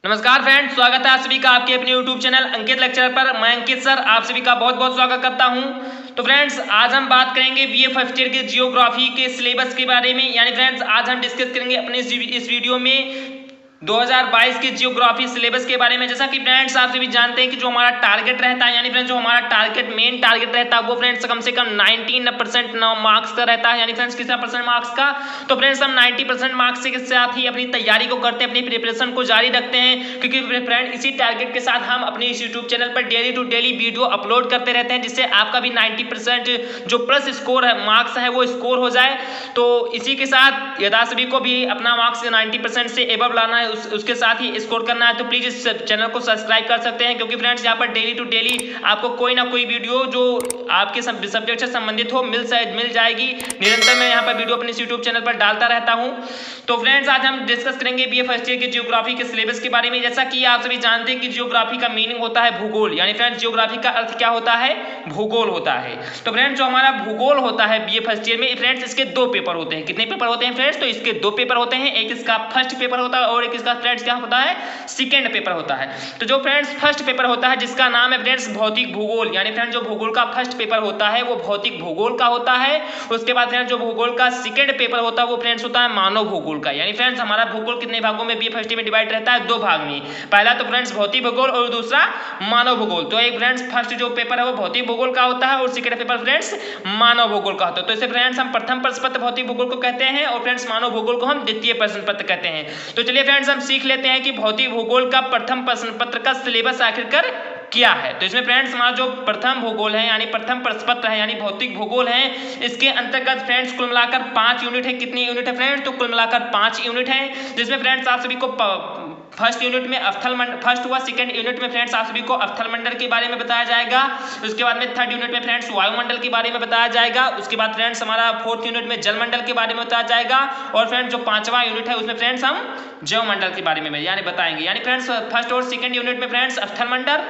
नमस्कार फ्रेंड्स, स्वागत है आप सभी का आपके अपने YouTube चैनल अंकित लेक्चर पर। मैं अंकित सर आप सभी का बहुत बहुत स्वागत करता हूं। तो फ्रेंड्स, आज हम बात करेंगे बीए फर्स्ट ईयर के जियोग्राफी के सिलेबस के बारे में। यानी फ्रेंड्स, आज हम डिस्कस करेंगे अपने इस वीडियो में 2022 के जियोग्राफी सिलेबस के बारे में। जैसा कि फ्रेंड्स आप सभी जानते हैं कि जो हमारा टारगेट रहता है, यानी फ्रेंड्स जो हमारा टारगेट मेन टारगेट रहता है वो फ्रेंड्स कम से कम 19% मार्क्स का रहता है। यानी फ्रेंड्स कितना परसेंट मार्क्स का? तो फ्रेंड्स हम 90% मार्क्स के साथ ही अपनी तैयारी को करते हैं, अपनी प्रिपरेशन को जारी रखते हैं, क्योंकि फ्रेंड इसी टारगेट के साथ हम अपने इस यूट्यूब चैनल पर daily to daily video upload करते रहते हैं, जिससे आपका भी 90% जो प्लस स्कोर है मार्क्स है वो स्कोर हो जाए। तो इसी के साथ यदा सभी को भी अपना मार्क्स 90% से एबव लाना है, उसके साथ ही स्कोर करना है, तो प्लीज इस चैनल को सब्सक्राइब कर सकते हैं, क्योंकि फ्रेंड्स यहाँ पर डेली टू डेली आपको कोई ना कोई वीडियो जो आपके सब्जेक्ट से संबंधित हो मिल जाएगी। निरंतर मैं यहाँ पर वीडियो अपने यूट्यूब चैनल पर डालता रहता हूँ। तो फ्रेंड्स, आज हम डिस्कस करेंगे बीए फर्स्ट ईयर के जियोग्राफी के सिलेबस के बारे में। जैसा कि आप सभी जानते हैं कि जियोग्राफी का मीनिंग होता है भूगोल। यानी फ्रेंड्स जियोग्राफी का अर्थ क्या होता है? भूगोल होता है। तो फ्रेंड्स जो हमारा भूगोल होता है बीए फर्स्ट ईयर में, फ्रेंड्स इसके दो पेपर होते हैं। कितने पेपर होते हैं फ्रेंड्स? तो इसके दो पेपर होते हैं। एक इसका फर्स्ट पेपर होता है और एक इसका फ्रेंड्स क्या होता है? सेकेंड पेपर होता है। तो जो फ्रेंड्स फर्स्ट पेपर होता है जिसका नाम है फ्रेंड्स भौतिक भूगोल, यानी फ्रेंड्स जो भूगोल का फर्स्ट पेपर होता है वो भौतिक भूगोल का होता है। उसके बाद फ्रेंड्स जो भूगोल का सेकेंड पेपर होता है वो फ्रेंड्स होता है मानव भूगोल का। यानी फ्रेंड्स हमारा भूगोल कितने भागों में बीए फर्स्ट ईयर में डिवाइड रहता है? दो भाग में। पहला तो फ्रेंड्स भौतिक भूगोल और दूसरा मानव भूगोल। तो एक फ्रेंड्स फर्स्ट जो पेपर है वो भौतिक भूगोल का होता है और सेकेंड पेपर फ्रेंड्स मानव भूगोल का होता है। तो इसे फ्रेंड्स हम प्रथम प्रश्न पत्र भौतिक भूगोल को कहते हैं और फ्रेंड्स मानव भूगोल को हम द्वितीय प्रश्न पत्र कहते हैं। तो चलिए फ्रेंड्स हम सीख लेते हैं कि भौतिक भूगोल का प्रथम प्रश्न पत्र का सिलेबस आखिरकार क्या है। तो इसमें फ्रेंड्स हमारा जो प्रथम भूगोल है यानी प्रथम प्रश्न पत्र है यानी भौतिक भूगोल है, इसके अंतर्गत फ्रेंड्स कुल मिलाकर 5 यूनिट है। कितनी यूनिट है फ्रेंड्स? तो कुल मिलाकर 5 यूनिट है, जिसमें फ्रेंड्स आप सभी को फर्स्ट यूनिट में फर्स्ट हुआ, सेकंड यूनिट में फ्रेंड्स आप सभी को स्थल मंडल के बारे में बताया जाएगा। उसके बाद में थर्ड यूनिट में फ्रेंड्स वायुमंडल के बारे में बताया जाएगा। उसके बाद फ्रेंड्स हमारा फोर्थ यूनिट में जलमंडल के बारे में बताया जाएगा और फ्रेंड्स जो पांचवा यूनिट है उसमें फ्रेंड्स हम जैवमंडल के बारे में यानी बताएंगे। यानी फ्रेंड्स फर्स्ट और सेकंड यूनिट में फ्रेंड्स स्थल मंडल,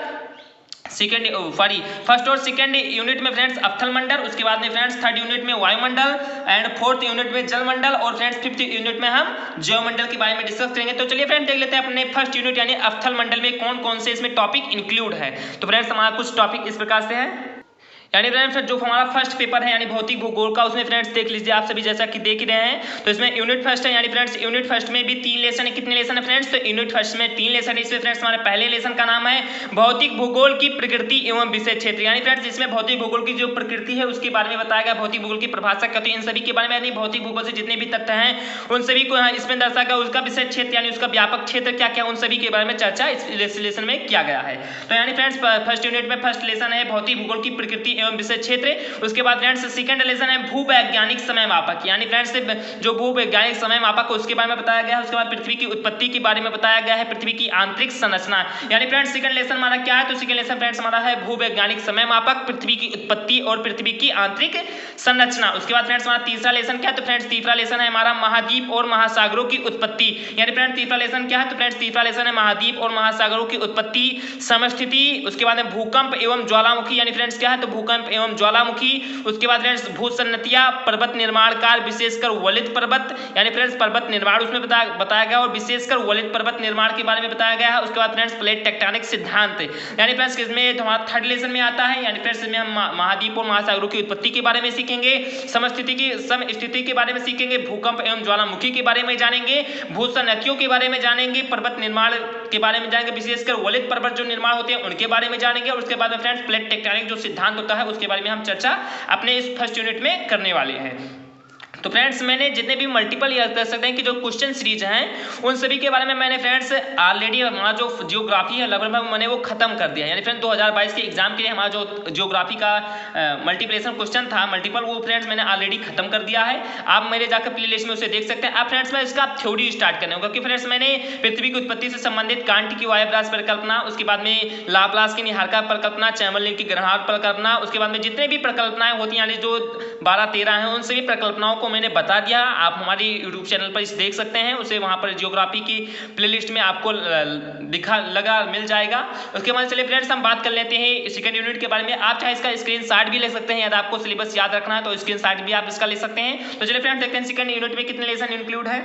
फर्स्ट और सेकंड यूनिट में फ्रेंड्स स्थल मंडल, उसके बाद में फ्रेंड्स थर्ड यूनिट में वायुमंडल एंड फोर्थ यूनिट में जलमंडल और फ्रेंड्स फिफ्थ यूनिट में हम जैवमंडल के बारे में डिस्कस करेंगे। तो चलिए फ्रेंड्स देख लेते हैं अपने फर्स्ट यूनिट यानी स्थल मंडल में कौन कौन से इसमें टॉपिक इंक्लूड है। तो फ्रेंड्स हमारा कुछ टॉपिक इस प्रकार से है। यानी फ्रेंड्स जो हमारा फर्स्ट पेपर है यानी भौतिक भूगोल का, उसमें फ्रेंड्स देख लीजिए आप सभी जैसा कि देख रहे हैं। तो इसमें यूनिट फर्स्ट है, यानी फ्रेंड्स यूनिट फर्स्ट में भी 3 लेसन है। कितने लेसन है फ्रेंड्स? तो यूनिट फर्स्ट में 3 लेसन है। इसमें फ्रेंड्स हमारे पहले लेसन का नाम है भौतिक भूगोल की प्रकृति एवं विषय क्षेत्र। यानी फ्रेंड्स इसमें भौतिक भूगोल की जो प्रकृति है उसके बारे में बताया गया, भौतिक भूगोल की परिभाषा क्या होती है इन सभी के बारे में, यानी भौतिक भूगोल से जितने भी तथ्य हैं उन सभी को इसमें दर्शाया गया। उसका विषय क्षेत्र यानी उसका व्यापक क्षेत्र क्या क्या, उन सभी के बारे में चर्चा इस लेसन में किया गया है। तो यानी फ्रेंड्स फर्स्ट यूनिट में फर्स्ट लेसन है भौतिक भूगोल की प्रकृति एवं विषय क्षेत्र। उसके बाद फ्रेंड्स सेकंड लेसन है भूवैज्ञानिक समय मापक। यानी फ्रेंड्स जो भूवैज्ञानिक समय मापक उसके बारे में बताया गया है। उसके बाद पृथ्वी की उत्पत्ति के बारे में बताया गया है, पृथ्वी की आंतरिक संरचना। यानी फ्रेंड्स सेकंड लेसन हमारा क्या है? तो सेकंड लेसन फ्रेंड्स हमारा है भूवैज्ञानिक समय मापक, पृथ्वी की उत्पत्ति और पृथ्वी की आंतरिक संरचना। उसके बाद फ्रेंड्स हमारा तीसरा लेसन क्या है? तो फ्रेंड्स तीसरा लेसन है हमारा महाद्वीप और महासागरों की उत्पत्ति। यानी फ्रेंड्स तीसरा लेसन क्या है? तो फ्रेंड्स तीसरा लेसन है महाद्वीप और महासागरों की उत्पत्ति समस्थिति। उसके बाद में भूकंप एवं ज्वालामुखी। यानी फ्रेंड्स क्या है? तो भूकंप एवं ज्वालामुखी। उसके बाद फ्रेंड्स भूसन्नतियां, पर्वत निर्माण कार्य विशेषकर वलित पर्वत। यानी फ्रेंड्स पर्वत निर्माण उसमें बताया गया और विशेषकर वलित पर्वत निर्माण के बारे में बताया गया है। उसके बाद फ्रेंड्स प्लेट टेक्टोनिक सिद्धांत। यानी फ्रेंड्स इसमें हमारा थर्ड लेसन में आता है। यानी फ्रेंड्स इसमें हम महाद्वीप और महासागरों की उत्पत्ति के बारे में सीखेंगे, समस्थिति के बारे में सीखेंगे, भूकंप एवं ज्वालामुखी के बारे में जानेंगे, भूसन्नतियों के बारे में जानेंगे, पर्वत निर्माण के बारे में जानेंगे, विशेषकर वलित पर्वत जो निर्माण होते हैं उनके बारे में जानेंगे। और उसके बाद में फ्रेंड्स प्लेट टेक्टोनिक जो सिद्धांत होता है उसके बारे में हम चर्चा अपने इस फर्स्ट यूनिट में करने वाले हैं। तो फ्रेंड्स मैंने जितने भी मल्टीपल ईयर कर सकते हैं कि जो क्वेश्चन सीरीज हैं उन सभी के बारे में मैंने फ्रेंड्स ऑलरेडी हमारा जो जियोग्राफी है लगभग मैंने वो खत्म कर दिया। यानी फ्रेंड्स 2022 के एग्जाम के लिए हमारा जो जियोग्राफी का मल्टीप्लिकेशन क्वेश्चन था मल्टीपल, वो फ्रेंड्स मैंने ऑलरेडी खत्म कर दिया है। आप मेरे जाकर प्ले लिस्ट में उसे देख सकते हैं। आप फ्रेंड्स में इसका थ्योरी स्टार्ट करने होगा, क्योंकि फ्रेंड्स मैंने पृथ्वी की उत्पत्ति से संबंधित कांट की वायव्यास परिकल्पना, उसके बाद में लाप्लास की निहारका परिकल्पना, चैमबर्लेन की ग्रहणार्क परिकल्पना, उसके बाद में जितने भी परिकल्पनाएं होती हैं यानी जो 12-13 हैं उन सभी परिकल्पनाओं को मैंने बता दिया। आप हमारी यूट्यूब चैनल पर इसे देख सकते हैं, उसे वहां पर जियोग्राफी की प्लेलिस्ट में आपको मिल जाएगा। उसके बाद चलिए फ्रेंड्स हम बात कर लेते हैं सेकंड यूनिट के बारे में। आप चाहे इसका स्क्रीनशॉट भी ले सकते हैं, यदि आपको सिलेबस याद रखना है तो स्क्रीनशॉट भी आप इसका ले सकते हैं। तो चलिए फ्रेंड्स देखते हैं सेकंड यूनिट में कितने लेसन इंक्लूड है।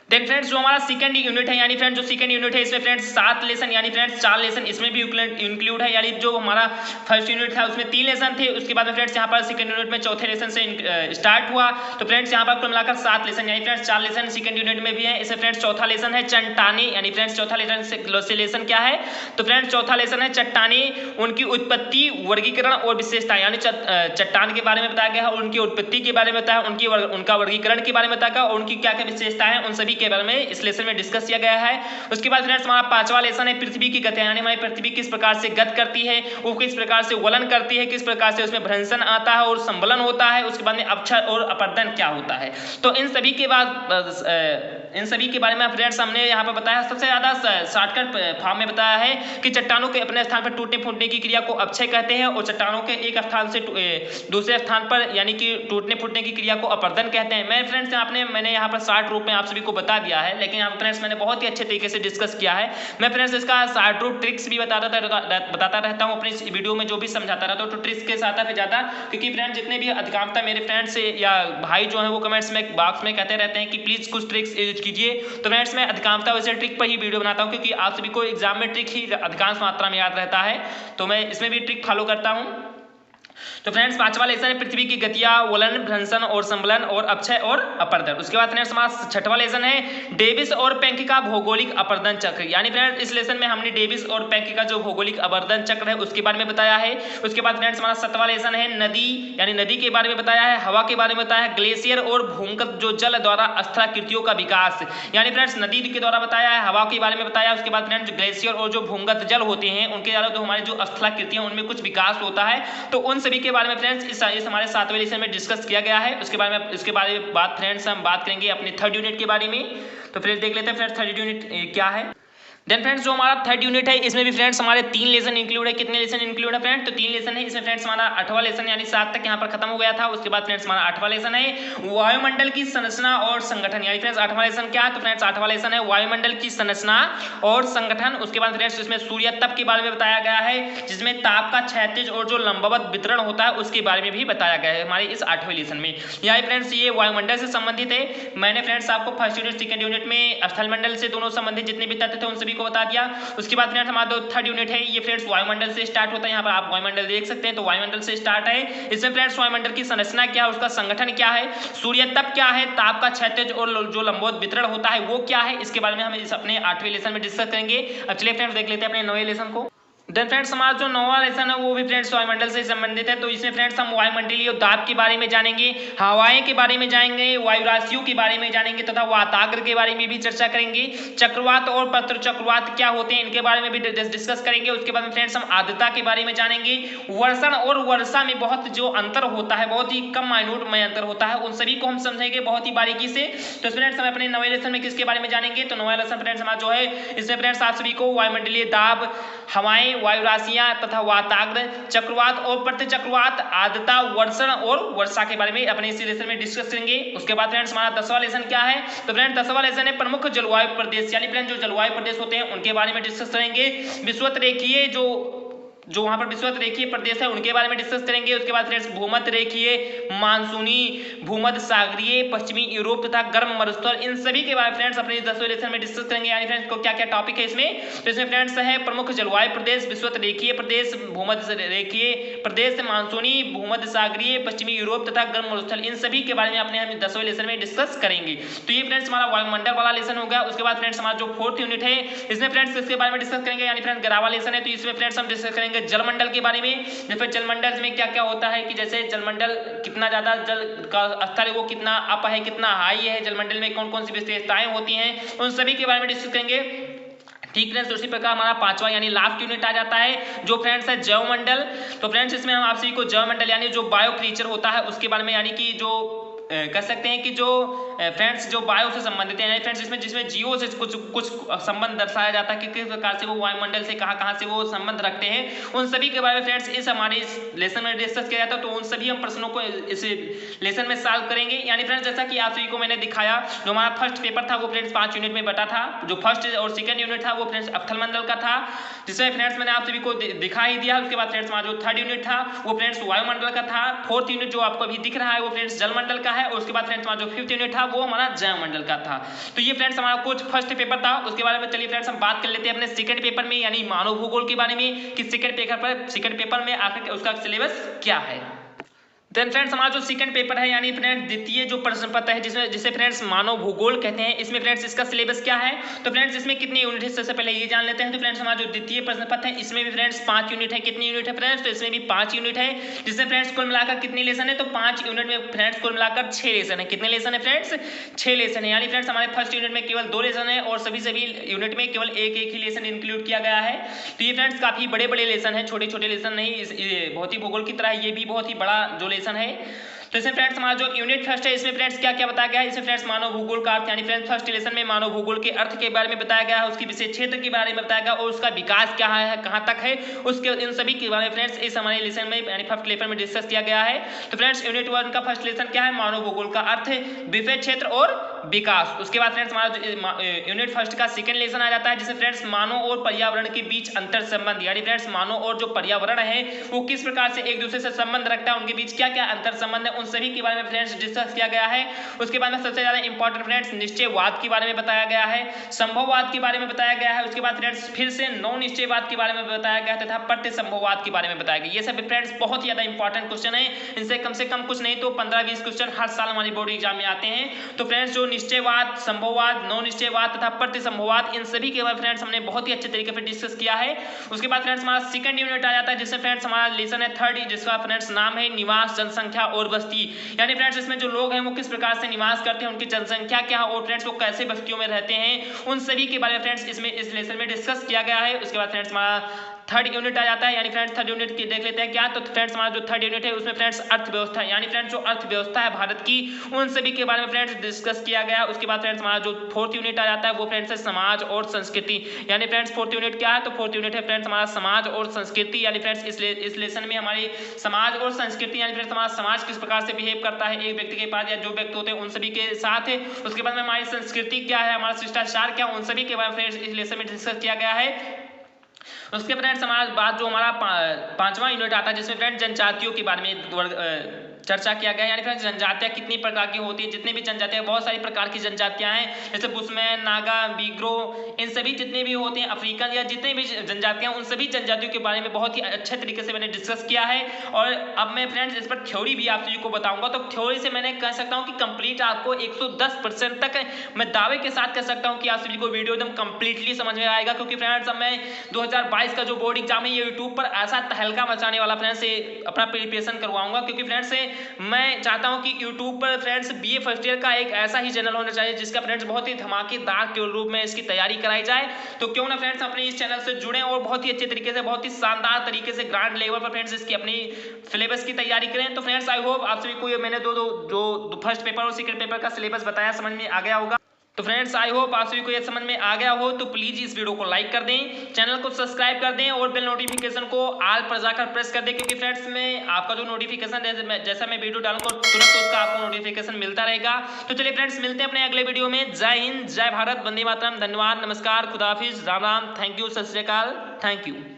देन फ्रेंड्स जो हमारा सेकंड यूनिट है यानी फ्रेंड्स जो सेकंड यूनिट है इसमें फ्रेंड्स 7 लेसन यानी फ्रेंड्स 4 लेसन इसमें भी इंक्लूड है। यानी जो हमारा फर्स्ट यूनिट था उसमें 3 लेसन थे, उसके बाद में फ्रेंड्स यहाँ पर सेकंड यूनिट में चौथे लेसन से स्टार्ट हुआ। तो फ्रेंड्स यहाँ पर कुल मिलाकर 7 लेसन यानी फ्रेंड्स 4 लेसन सेकंड यूनिट में भी है। इसमें फ्रेंड्स चौथा लेसन है चट्टानी यानी फ्रेंड्स चौथा लेसन क्या है तो फ्रेंड्स चौथा लेसन है चट्टानी, उनकी उत्पत्ति, वर्गीकरण और विशेषता। यानी चट्टान के बारे में बताया गया है, उनकी उत्पत्ति के बारे में बताया, उनका वर्गीकरण के बारे में बताया और उनकी क्या क्या विशेषता है उन सभी के बारे में इस लेसन में डिस्कस किया गया है। उसके बाद फ्रेंड्स हमारा 5वां लेसन है पृथ्वी की गति, यानी हमारी पृथ्वी किस प्रकार से गति करती है, वो किस प्रकार से वलन करती है, किस प्रकार से उसमें भ्रंशन आता है और संवलन होता है, उसके बाद में अपक्षय और अपर्दन क्या होता है। तो इन सभी के बारे में फ्रेंड्स हमने यहाँ पर बताया। सबसे ज्यादा शॉर्टकट फॉर्म में बताया है कि चट्टानों के अपने स्थान पर टूटने फूटने की क्रिया को अपक्षय कहते हैं और चट्टानों के एक स्थान से दूसरे स्थान पर यानी कि टूटने फूटने की क्रिया को अपर्दन कहते हैं। फ्रेंड्स मैंने यहाँ पर शॉर्ट रूप में आप सभी को बता दिया है, लेकिन यहाँ फ्रेंड्स मैंने बहुत ही अच्छे तरीके से डिस्कस किया है। मैं फ्रेंड्स इसका शॉर्ट रूप ट्रिक्स भी बताता रहता हूँ अपनी वीडियो में, जो भी समझाता रहता हूँ तो ट्रिक्स के साथ ज़्यादा, क्योंकि फ्रेंड्स जितने भी अधिकांशतः मेरे फ्रेंड्स या भाई जो है वो कमेंट्स में बॉक्स में कहते रहते हैं कि प्लीज़ कुछ ट्रिक्स यूज कीजिए। तो फ्रेंड्स मैं अधिकांशतः वैसे ट्रिक पर ही वीडियो बनाता हूँ, क्योंकि आप सभी को एग्जाम में ट्रिक ही अधिकांश मात्रा में याद रहता है, तो मैं इसमें भी ट्रिक फॉलो करता हूँ। तो फ्रेंड्स 5वां लेसन है पृथ्वी की गतियां, वलन, भ्रंशन और संवलन और अपक्षय और अपर्दन। उसके बाद फ्रेंड्स हमारा 6वां लेसन है डेविस और पेंकी का भौगोलिक अपर्दन चक्र। यानी फ्रेंड्स इस लेसन में हमने डेविस और पेंकी का जो भौगोलिक अपर्दन चक्र है उसके बारे में बताया है। उसके बाद फ्रेंड्स हमारा 7वां लेसन है नदी, यानी नदी के बारे में बताया है, हवा के बारे में बताया है, ग्लेशियर और भूमिगत जो जल द्वारा स्थलाकृतियों का विकास, यानी फ्रेंड्स नदी के द्वारा बताया है, हवा के बारे में बताया। उसके बाद फ्रेंड्स ग्लेशियर और जो भूमिगत जल होते हैं उनके द्वारा जो हमारे जो स्थलाकृतियां उनमें कुछ विकास होता है, तो उन सभी के बारे में फ्रेंड्स इस हमारे 7वें लेसन में डिस्कस किया गया है। उसके बारे में बात फ्रेंड्स हम बात करेंगे अपने थर्ड यूनिट के बारे में। तो फिर देख लेते हैं फ्रेंड्स थर्ड यूनिट क्या है। देन फ्रेंड्स जो हमारा थर्ड यूनिट है इसमें भी फ्रेंड्स हमारे 3 लेसन इंक्लूड है। कितने लेसन इंक्लूड है फ्रेंड्स? तो 3 लेसन है। इसमें फ्रेंड्स हमारा 8वां लेसन यानी 7 तक यहाँ पर खत्म हो गया था। उसके बाद फ्रेंड्स हमारा 8वां लेसन है वायुमंडल की संरचना और संगठन। यानी फ्रेंड्स 8वां लेसन क्या है? तो फ्रेंड्स 8वां लेसन है वायुमंडल की संरचना और संगठन। उसके बाद फ्रेंड्स इसमें सूर्य तप के बारे में बताया गया है, जिसमें ताप का क्षैतिज और जो लंबवत वितरण होता है उसके बारे में भी बताया गया है हमारे इस 8वें लेसन में। यानी फ्रेंड्स ये वायुमंडल से संबंधित है। मैंने फ्रेंड्स आपको फर्स्ट यूनिट सेकंड यूनिट में स्थलमंडल से दोनों संबंधित जितने भी तथ्य थे उन सभी को बता दिया। उसके बाद फ्रेंड्स हमारा जो थर्ड यूनिट है ये फ्रेंड्स वायुमंडल से स्टार्ट होता है। यहाँ पर आप वायुमंडल देख सकते हैं, तो वायुमंडल से स्टार्ट है। इसमें फ्रेंड्स वायुमंडल की संरचना क्या है, उसका संगठन क्या है, सूर्य तप क्या है, ताप का क्षैतिज और जो लंबवत वितरण होता है वो क्या है, इसके बारे में हम इस अपने 8वें लेसन में डिस्कस करेंगे। अब चलिए फ्रेंड्स देख लेते हैं अपने 9वें लेसन को। देन फ्रेंड्स हमारा जो 9वां लेसन है वो भी फ्रेंड्स वायुमंडल से संबंधित है। तो इसमें फ्रेंड्स हम वायुमंडलीय दाब के बारे में जानेंगे, हवाएं के बारे में जानेंगे, वायु राशियों के बारे में जानेंगे तथा वाताग्र के बारे में भी चर्चा करेंगे। चक्रवात और पत्र चक्रवात क्या होते हैं इनके बारे में भी डिस्कस करेंगे। उसके बाद में फ्रेंड्स हम आर्द्रता के बारे में जानेंगे, वर्षण और वर्षा में बहुत जो अंतर होता है, बहुत ही कम माइन्यूट में अंतर होता है, उन सभी को हम समझेंगे बहुत ही बारीकी से। तो फ्रेंड्स हम अपने 9वें लेसन में किसके बारे में जानेंगे? तो 9वां लेसन फ्रेंड्स हमारा जो है इसमें फ्रेंड्स आप सभी को वायुमंडलीय दाब, हवाएं, वायु राशियां तथा वाताग्र, चक्रवात और प्रति चक्रवात, आर्द्रता, वर्षण और वर्षा के बारे में अपने इसी लेसन में डिस्कस करेंगे। उसके बाद फ्रेंड्स हमारा 10वां लेसन क्या है? तो फ्रेंड्स 10वां लेसन है प्रमुख जलवायु प्रदेश, यानी फ्रेंड्स जो जलवायु प्रदेश होते हैं उनके बारे में डिस्कस करेंगे। विषुवत रेखीय जो वहां पर विषुवत रेखीय प्रदेश है उनके बारे में डिस्कस करेंगे। उसके बाद फ्रेंड्स भूमध्य रेखीय, मानसूनी, भूमध्य सागरीय, पश्चिमी यूरोप तथा गर्म मरुस्थल, इन सभी के बारे में फ्रेंड्स अपने 10वें लेसन में डिस्कस करेंगे। यानी फ्रेंड्स को क्या क्या टॉपिक है इसमें? तो इसमें फ्रेंड्स है प्रमुख जलवायु प्रदेश, विषुवत रेखीय प्रदेश, भूमध्य रेखीय प्रदेश, मानसूनी, भूमध्य सागरीय, पश्चिमी यूरोप तथा गर्म मरुस्थल, इन सभी के बारे में अपने हम 10वें लेसन में डिस्कस करेंगे। तो ये फ्रेंड्स हमारा वायुमंडल वाला लेसन होगा। उसके बाद फ्रेंड्स हमारा जो 4th यूनिट है इसमें फ्रेंड्स इसके बारे में डिस्कस करेंगे। यानी फ्रेंड्स 11वां लेसन है, तो इसमें फ्रेंड्स हम डिस्कस करेंगे जलमंडल के बारे में। जैसे जलमंडल में क्या क्या होता है कि जैसे जलमंडल कितना ज्यादा जल का स्तर है वो कितना अप है, कितना हाई है, जलमंडल में कौन कौन सी विशेषताएं होती हैं, उन सभी के बारे में डिस्कस करेंगे। ठीक फ्रेंड्स उसी प्रकार हमारा 5वां यानी लास्ट यूनिट आ जाता है जो फ्रेंड्स है जैवमंडल। तो फ्रेंड्स इसमें हम आप सभी को जैवमंडल यानी जो बायो क्रीचर होता है उसके बारे में, यानी कि जो कह सकते हैं कि जो फ्रेंड्स जो वायु से संबंधित है फ्रेंड्स, इसमें जिसमें जीवों से कुछ संबंध दर्शाया जाता है कि किस प्रकार से वो वायुमंडल से कहाँ से वो संबंध रखते हैं, उन सभी के बारे में फ्रेंड्स इस हमारे इस लेसन में डिस्कस किया जाता है। तो उन सभी हम प्रश्नों को इस लेसन में सॉल्व करेंगे। यानी फ्रेंड्स जैसा कि आप सभी को मैंने दिखाया, जो हमारा फर्स्ट पेपर था वो फ्रेंड्स 5 यूनिट में बटा था। जो फर्स्ट और सेकंड यूनिट था वो फ्रेंड्स अवथलमंडल का था, जिसमें फ्रेंड्स मैंने आप सभी को दिखा ही दिया। उसके बाद फ्रेंड्स हमारा जो 3rd यूनिट था वो फ्रेंड्स वायुमंडल का था। 4th यूनिट जो आपको अभी दिख रहा है वो फ्रेंड्स जलमंडल का है, और उसके बाद फ्रेंड्स हमारा जो 5th यूनिट था वो हमारा जयमंडल का था। तो ये फ्रेंड्स हमारा कुछ फर्स्ट पेपर था, उसके बारे में चलिए फ्रेंड्स हम बात कर लेते हैं अपने सेकंड पेपर में यानी मानव भूगोल के बारे में कि सेकंड पेपर में आखिर उसका सिलेबस क्या है। देन फ्रेंड्स हमारा जो सेकंड पेपर है यानी फ्रेंड्स द्वितीय जो प्रश्न पत्र है जिसे फ्रेंड्स मानव भूगोल कहते हैं, इसमें फ्रेंड्स इसका सिलेबस क्या है। तो फ्रेंड्स इसमें कितनी यूनिट है सबसे पहले ये जान लेते हैं। तो फ्रेंड्स हमारा जो द्वितीय प्रश्न पत्र है इसमें भी फ्रेंड्स 5 यूनिट है। कितनी यूनिट है फ्रेंड्स, तो इसमें भी 5 यूनिट है, जिसमें फ्रेंड्स कुल मिलाकर कितनी लेसन है, तो 5 यूनिट में फ्रेंड्स कुल मिलाकर 6 लेसन है। कितने लेसन है फ्रेंड्स, 6 लेसन है। यानी फ्रेंड्स हमारे फर्स्ट यूनिट में केवल 2 लेसन है और सभी यूनिट में केवल एक ही लेसन इंक्लूड किया गया है। तो ये फ्रेंड्स काफी बड़े बड़े लेसन है, छोटे छोटे लेसन नहीं। भौतिक भूगोल की तरह ये भी बहुत ही बड़ा जो लेसन है। तो इसमें फ्रेंड्स हमारा जो यूनिट फर्स्ट है इसमें फ्रेंड्स क्या क्या बताया गया है। इसमें फ्रेंड्स मानव भूगोल का अर्थ यानी फ्रेंड्स फर्स्ट लेसन में मानव भूगोल के अर्थ के बारे में बताया गया है, उसके विशेष क्षेत्र के बारे में बताया गया और उसका विकास क्या है, कहां तक है, उसके इन सभी के बारे में फ्रेंड्स इस हमारे लेसन में यानी फर्स्ट लेसन में डिस्कस किया गया है। तो फ्रेंड्स यूनिट 1 का फर्स्ट लेसन क्या है, मानव भूगोल का अर्थ, विशेष क्षेत्र और विकास। उसके बाद फ्रेंड्स हमारा यूनिट फर्स्ट का सेकंड लेसन आ जाता है जिसमें फ्रेंड्स मानव और पर्यावरण के बीच अंतर संबंध यानी फ्रेंड्स मानव और जो पर्यावरण है वो किस प्रकार से एक दूसरे से संबंध रखता है, उनके बीच क्या क्या अंतर संबंध है, उन सभी के बारे में फ्रेंड्स डिस्कस किया गया है। उसके बाद में सबसे ज्यादा इंपॉर्टेंट फ्रेंड्स निश्चयवाद के बारे में बताया गया है, संभववाद के बारे में बताया गया है। उसके बाद फ्रेंड्स फिर से नौ निश्चयवाद के बारे में बताया गया तथा प्रतिसंभववाद के बारे में बताया गया। ये सब फ्रेंड्स बहुत ही ज्यादा इंपॉर्टेंट क्वेश्चन है, इनसे कम से कम कुछ नहीं तो 15-20 क्वेश्चन हर साल हमारी बोर्ड एग्जाम में आते हैं। तो फ्रेंड्स जो निश्चयवाद, संभववाद, नौ निश्चयवाद तथा प्रतिसंभववाद इन सभी के बारे में फ्रेंड्स हमने बहुत ही अच्छे तरीके से डिस्कस किया है। उसके बाद फ्रेंड्स हमारा सेकंड यूनिट आ जाता है जिसमें फ्रेंड्स हमारा लेसन है थर्ड, जिसका फ्रेंड्स नाम है निवास, जनसंख्या और बस्ती। यानी फ्रेंड्स इसमें जो लोग हैं वो किस प्रकार से निवास करते हैं, उनकी जनसंख्या क्या है और फ्रेंड्स वो कैसे बस्तियों में रहते हैं, उन सभी के बारे में फ्रेंड्स इसमें इस लेसन में डिस्कस किया गया है। उसके बाद फ्रेंड्स हमारा थर्ड यूनिट आ जाता है यानी फ्रेंड्स थर्ड यूनिट की देख लेते हैं क्या। तो फ्रेंड्स हमारा जो थर्ड यूनिट है उसमें फ्रेंड्स अर्थव्यवस्था यानी फ्रेंड्स जो अर्थव्यवस्था है भारत की उन सभी के बारे में फ्रेंड्स डिस्कस किया गया। उसके बाद फ्रेंड्स हमारा जो फोर्थ यूनिट आ जाता है वो फ्रेंड्स है समाज और संस्कृति यानी फ्रेंड्स फोर्थ यूनिट क्या है, तो फोर्थ यूनिट है फ्रेंड्स हमारा समाज और संस्कृति यानी फ्रेंड्स इस लेसन में हमारी समाज और संस्कृति यानी फ्रेंड्स हमारा समाज किस प्रकार से बिहेव करता है एक व्यक्ति के पास या जो व्यक्ति होते हैं उन सभी के साथ है। उसके बाद में हमारी संस्कृति क्या है, हमारा शिष्टाचार क्या, उन सभी के बारे में फ्रेंड्स इस लेसन में डिस्कस किया गया है। उसके फ्रेंड्स हमारे बाद जो हमारा पांचवा यूनिट आता है जिसमें फ्रेंड्स जनजातियों के बारे में चर्चा किया गया यानी फ्रेंड्स जनजातियां कितनी प्रकार की होती है, जितने भी जनजातियां बहुत सारी प्रकार की जनजातियां हैं जैसे बुशमैन, नागा, बीग्रो, इन सभी जितने भी होते हैं अफ्रीकन या जितने भी जनजातियां उन सभी जनजातियों के बारे में बहुत ही अच्छे तरीके से मैंने डिस्कस किया है। और अब मैं फ्रेंड्स इस पर थ्योरी भी आप सभी को बताऊंगा। तो थ्योरी से मैंने कह सकता हूँ कि कंप्लीट आपको 110% तक मैं दावे के साथ कह सकता हूँ कि आप सभी को वीडियो एकदम कंप्लीटली समझ में आएगा, क्योंकि फ्रेंड्स अब मैं 2022 का जो बोर्ड एग्जाम है ये यूट्यूब पर ऐसा तहलका मचाने वाला फ्रेंड्स से अपना प्रिपरेशन करवाऊंगा, क्योंकि फ्रेंड्स मैं चाहता हूं कि YouTube पर फ्रेंड्स बीए फर्स्ट ईयर का एक ऐसा ही चैनल होना चाहिए जिसका फ्रेंड्स बहुत ही धमाकेदार के रूप में इसकी तैयारी कराई जाए। तो क्यों ना फ्रेंड्स अपने इस चैनल से जुड़ें और बहुत ही अच्छे तरीके से, बहुत ही शानदार तरीके से ग्रांड लेवल पर फ्रेंड्स इसकी अपनी सिलेबस की तैयारी करें। तो फ्रेंड्स आई होप आप सभी को ये मैंने जो फर्स्ट पेपर और सेकंड पेपर का सिलेबस बताया समझ में आ गया होगा। तो फ्रेंड्स आई होप आप सभी को ये समझ में आ गया हो। तो प्लीज इस वीडियो को लाइक कर दें, चैनल को सब्सक्राइब कर दें और बेल नोटिफिकेशन को ऑल पर जाकर प्रेस कर दें, क्योंकि फ्रेंड्स में आपका जो नोटिफिकेशन जैसा मैं वीडियो डालूंगा तुरंत उसका आपको नोटिफिकेशन मिलता रहेगा। तो चलिए फ्रेंड्स मिलते हैं अपने अगले वीडियो में। जय हिंद, जय भारत, वंदे मातरम, धन्यवाद, नमस्कार, खुदाफिज, राम राम, थैंक यू, सत श्री अकाल, थैंक यू।